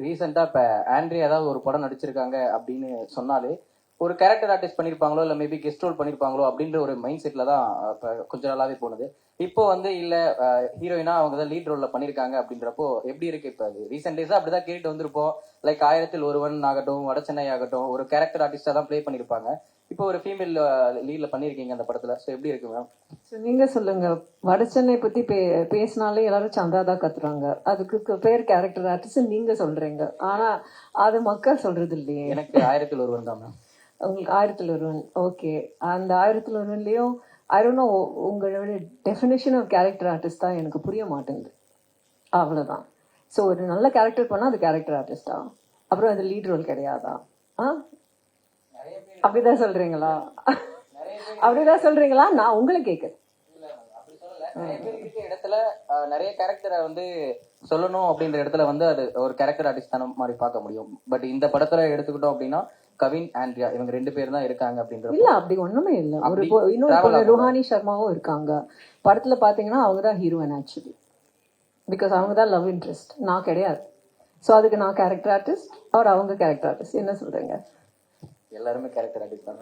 ரீசெண்டா இப்ப ஆண்ட்ரி ஏதாவது ஒரு படம் நடிச்சிருக்காங்க அப்படின்னு சொன்னாலே ஒரு கேரக்டர் ஆர்டிஸ்ட் பண்ணிருப்பாங்களோ இல்ல மேபி கெஸ்ட் ரோல் பண்ணிருப்பாங்களோ அப்படின்ற ஒரு மைண்ட் செட்ல தான் இப்ப கொஞ்ச நாளாவே போனது. இப்போ வந்து இல்ல ஹீரோயினா அவங்க தான் லீட் ரோல்ல பண்ணிருக்காங்க அப்படின்றப்போ எப்படி இருக்கு? இப்ப அது ரீசெண்ட் டேஸா அப்படிதான் கேட்டு வந்திருப்போம். லைக் ஆயிரத்தில் ஒருவன் ஆகட்டும், வட சென்னை ஆகட்டும், ஒரு கேரக்டர் ஆர்டிஸ்டா தான் ப்ளே பண்ணிருப்பாங்க. இப்போ ஒரு ஃபீமேல் லீட்ல பண்ணிருக்கீங்க அந்த படத்துல. ஸோ எப்படி இருக்கு மேம்? நீங்க சொல்லுங்க. வடசென்னை பத்தி பேசினாலே எல்லாரும் சந்தாதான் கத்துறாங்க. அதுக்கு பேர் கேரக்டர் ஆர்டிஸ்ட் நீங்க சொல்றீங்க. ஆனா அது மக்கள் சொல்றது இல்லையே. எனக்கு ஆயிரத்தில் ஒருவன் தான் மேம். உங்களுக்கு ஆயிரத்தில் ஒருவன். ஓகே, அந்த ஆயிரத்தில் ஒருவன்லயும் ஐ டோன்ட் நோ, உங்களோட டெஃபினேஷன் ஆஃப் கேரக்டர் ஆர்டிஸ்ட் தான் எனக்கு புரிய மாட்டேங்குது. அவ்வளவுதான். ஸோ ஒரு நல்ல கேரக்டர் பண்ணா அது கேரக்டர் ஆர்டிஸ்டா? அப்புறம் அது லீட் ரோல் கிடையாதா? அப்படிதான் சொல்றீங்களா? அப்படிதான் சொல்றீங்களா? நான் உங்களை கேட்குறேன். நிறைய பேர் இருக்க இடத்துல நிறைய கேரக்டரை வந்து சொல்லணும் அப்படின்ற இடத்துல வந்து அது ஒரு கேரக்டர் ஆர்டிஸ்ட் தான மாதிரி பார்க்க முடியும். பட் இந்த படத்துல எடுத்துக்கிட்டோம் அப்படின்னா கவின் ஆண்ட்ரியா இவங்க 2 பேர் தான் இருக்காங்க அப்படின்ற. இல்ல, அப்படி ஒண்ணுமே இல்ல. ஒரு இன்னொரு ருஹானி சர்மாவும் இருக்காங்க படத்துல. பாத்தீங்கன்னா அவங்க தான் ஹீரோயின் ஆக்சுவலி. பிகாஸ் அவங்க தான் லவ் இன்ட்ரெஸ்ட், நான் கிடையாது. ஸோ அதுக்கு நான் கேரக்டர் ஆர்டிஸ்ட், அவர் அவங்க கேரக்டர் ஆர்டிஸ்ட். என்ன சொல்றீங்க? எல்லாருமே கேரக்டர் ஆர்டிஸ்ட் தான்.